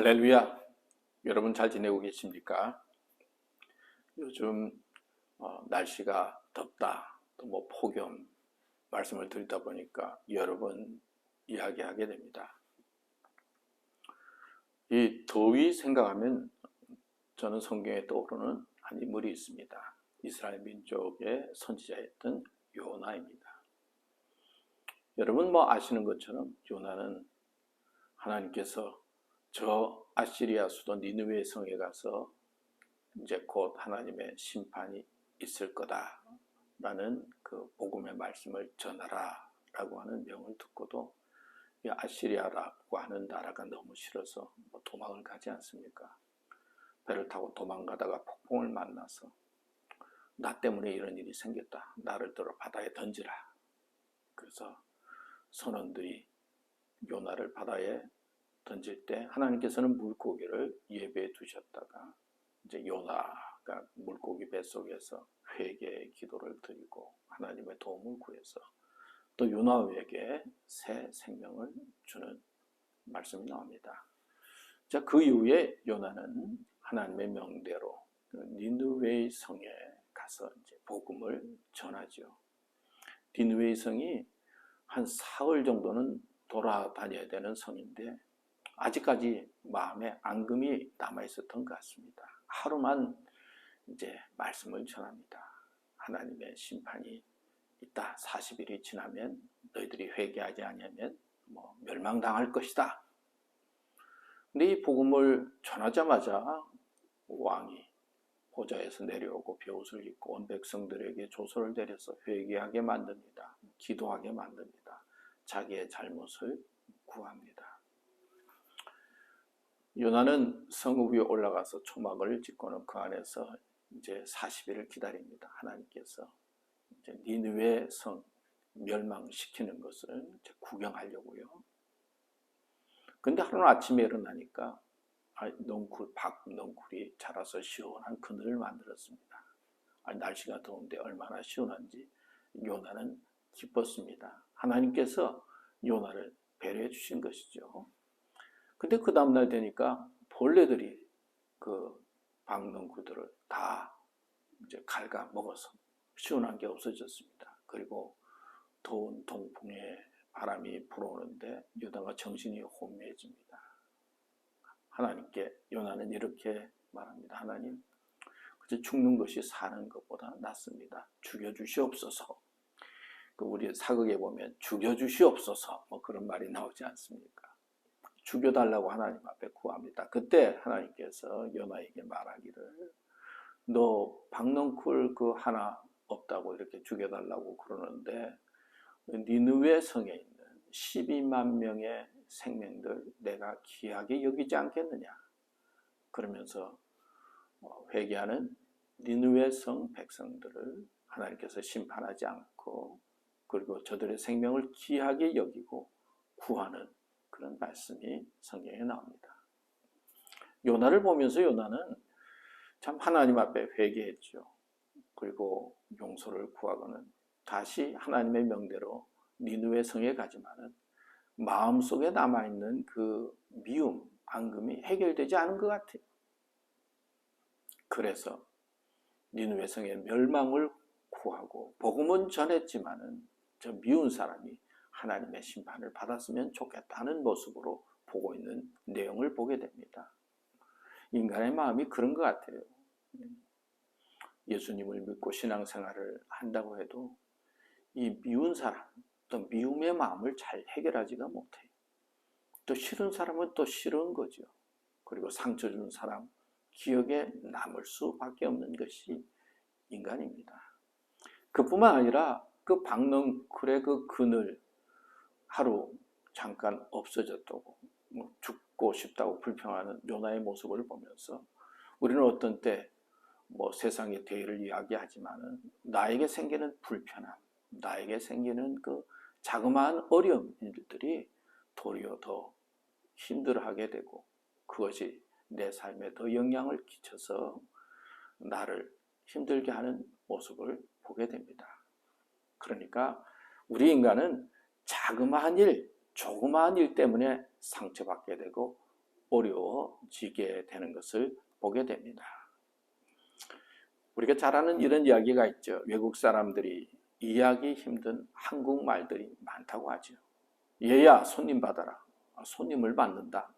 할렐루야! 여러분 잘 지내고 계십니까? 요즘 날씨가 덥다, 또 뭐 폭염 말씀을 드리다 보니까 여러 번 이야기하게 됩니다. 이 더위 생각하면 저는 성경에 떠오르는 한 인물이 있습니다. 이스라엘 민족의 선지자였던 요나입니다. 여러분 뭐 아시는 것처럼 요나는 하나님께서 저 아시리아 수도 니느웨 성에 가서 이제 곧 하나님의 심판이 있을 거다라는 그 복음의 말씀을 전하라 라고 하는 명을 듣고도 이 아시리아라고 하는 나라가 너무 싫어서 도망을 가지 않습니까? 배를 타고 도망가다가 폭풍을 만나서 나 때문에 이런 일이 생겼다. 나를 들어 바다에 던지라. 그래서 선원들이 요나를 바다에 던질 때 하나님께서는 물고기를 예배해 두셨다가 이제 요나가 물고기 뱃속에서 회개의 기도를 드리고 하나님의 도움을 구해서 또 요나에게 새 생명을 주는 말씀이 나옵니다. 자, 그 이후에 요나는 하나님의 명대로 니느웨 성에 가서 이제 복음을 전하죠. 니느웨 성이 한 사흘 정도는 돌아다녀야 되는 성인데 아직까지 마음에 앙금이 남아 있었던 것 같습니다. 하루만 이제 말씀을 전합니다. 하나님의 심판이 있다. 40일이 지나면 너희들이 회개하지 않으면 멸망당할 것이다. 근데 이 복음을 전하자마자 왕이 보좌에서 내려오고 벼옷을 입고 온 백성들에게 조서를 내려서 회개하게 만듭니다. 기도하게 만듭니다. 자기의 잘못을 구합니다. 요나는 성 위에 올라가서 초막을 짓고는 그 안에서 이제 40일을 기다립니다. 하나님께서 이제 니느웨 성 멸망시키는 것을 이제 구경하려고요. 근데 하루 아침에 일어나니까 박넝쿨이 자라서 시원한 그늘을 만들었습니다. 날씨가 더운데 얼마나 시원한지 요나는 기뻤습니다. 하나님께서 요나를 배려해 주신 것이죠. 근데 그 다음날 되니까 벌레들이 그 박넝쿨들을 다 이제 갉아 먹어서 시원한 게 없어졌습니다. 그리고 더운 동풍에 바람이 불어오는데 요나가 정신이 혼미해집니다. 하나님께 요나는 이렇게 말합니다. 하나님, 그저 죽는 것이 사는 것보다 낫습니다. 죽여주시옵소서. 우리 사극에 보면 죽여주시옵소서 그런 말이 나오지 않습니까? 죽여달라고 하나님 앞에 구합니다. 그때 하나님께서 요나에게 말하기를 너 박넝쿨 그 하나 없다고 이렇게 죽여달라고 그러는데 니느웨 성에 있는 12만 명의 생명들 내가 귀하게 여기지 않겠느냐. 그러면서 회개하는 니느웨 성 백성들을 하나님께서 심판하지 않고 그리고 저들의 생명을 귀하게 여기고 구하는 그런 말씀이 성경에 나옵니다. 요나를 보면서 요나는 참 하나님 앞에 회개했죠. 그리고 용서를 구하고는 다시 하나님의 명대로 니느웨 성에 가지만은 마음속에 남아있는 그 미움, 앙금이 해결되지 않은 것 같아요. 그래서 니느웨 성의 멸망을 구하고 복음은 전했지만은 저 미운 사람이 하나님의 심판을 받았으면 좋겠다는 모습으로 보고 있는 내용을 보게 됩니다. 인간의 마음이 그런 것 같아요. 예수님을 믿고 신앙생활을 한다고 해도 이 미운 사람, 또 미움의 마음을 잘 해결하지가 못해요. 또 싫은 사람은 또 싫은 거죠. 그리고 상처 준 사람, 기억에 남을 수밖에 없는 것이 인간입니다. 그뿐만 아니라 그 박넝쿨의 그 그늘 하루 잠깐 없어졌다고 죽고 싶다고 불평하는 요나의 모습을 보면서 우리는 어떤 때 세상의 대의를 이야기하지만은 나에게 생기는 불편함, 나에게 생기는 그 자그마한 어려운 일들이 도리어 더 힘들어하게 되고 그것이 내 삶에 더 영향을 끼쳐서 나를 힘들게 하는 모습을 보게 됩니다. 그러니까 우리 인간은 자그마한 일, 조그마한 일 때문에 상처받게 되고 어려워지게 되는 것을 보게 됩니다. 우리가 잘 아는 이런 이야기가 있죠. 외국 사람들이 이해하기 힘든 한국말들이 많다고 하죠. 얘야 손님 받아라. 손님을 받는다.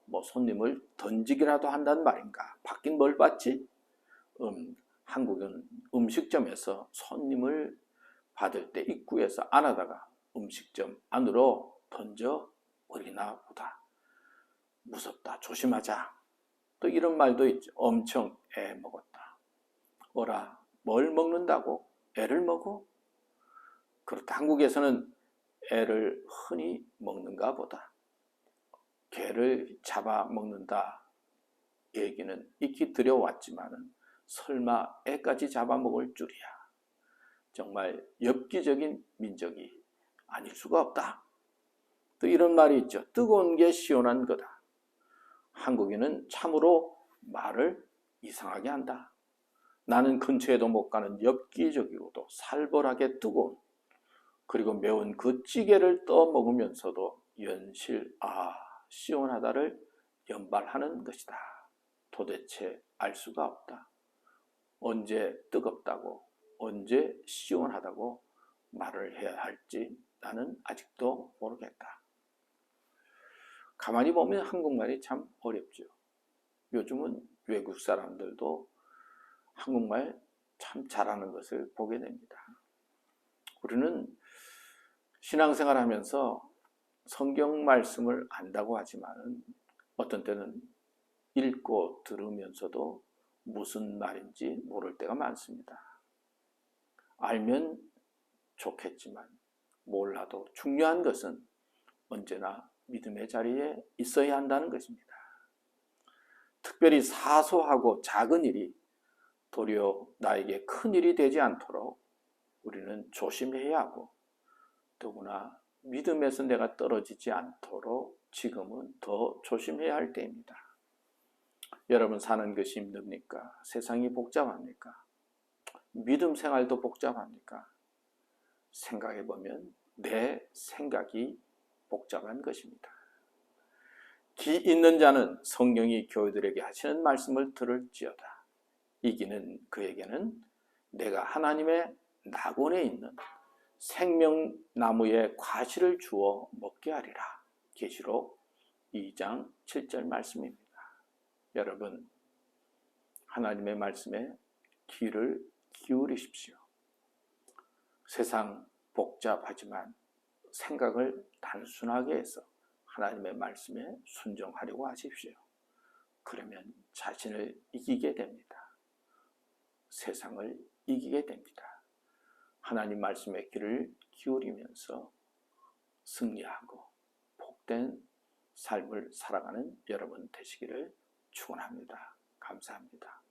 뭐 손님을 던지기라도 한다는 말인가. 받긴 뭘 받지? 한국은 음식점에서 손님을 받을 때 입구에서 안아다가 음식점 안으로 던져 버리나 보다. 무섭다. 조심하자. 또 이런 말도 있죠. 엄청 애 먹었다. 어라, 뭘 먹는다고? 애를 먹어? 그렇다. 한국에서는 애를 흔히 먹는가 보다. 개를 잡아먹는다 얘기는 익히 들여왔지만은 설마 애까지 잡아먹을 줄이야. 정말 엽기적인 민족이 아닐 수가 없다. 또 이런 말이 있죠. 뜨거운 게 시원한 거다. 한국인은 참으로 말을 이상하게 한다. 나는 근처에도 못 가는 엽기적이고도 살벌하게 뜨거운 그리고 매운 그 찌개를 떠 먹으면서도 연실 시원하다를 연발하는 것이다. 도대체 알 수가 없다. 언제 뜨겁다고 언제 시원하다고 말을 해야 할지 나는 아직도 모르겠다. 가만히 보면 한국말이 참 어렵죠. 요즘은 외국 사람들도 한국말 참 잘하는 것을 보게 됩니다. 우리는 신앙생활 하면서 성경 말씀을 안다고 하지만 어떤 때는 읽고 들으면서도 무슨 말인지 모를 때가 많습니다. 알면 좋겠지만 몰라도 중요한 것은 언제나 믿음의 자리에 있어야 한다는 것입니다. 특별히 사소하고 작은 일이 도리어 나에게 큰 일이 되지 않도록 우리는 조심해야 하고 더구나 믿음에서 내가 떨어지지 않도록 지금은 더 조심해야 할 때입니다. 여러분 사는 것이 힘듭니까? 세상이 복잡합니까? 믿음 생활도 복잡합니까? 생각해보면 내 생각이 복잡한 것입니다. 기 있는 자는 성령이 교회들에게 하시는 말씀을 들을지어다. 이기는 그에게는 내가 하나님의 낙원에 있는 생명나무의 과실을 주어 먹게 하리라. 계시록 2장 7절 말씀입니다. 여러분 하나님의 말씀에 귀를 기울이십시오. 세상 복잡하지만 생각을 단순하게 해서 하나님의 말씀에 순종하려고 하십시오. 그러면 자신을 이기게 됩니다. 세상을 이기게 됩니다. 하나님 말씀에 귀를 기울이면서 승리하고 복된 삶을 살아가는 여러분 되시기를 축원합니다. 감사합니다.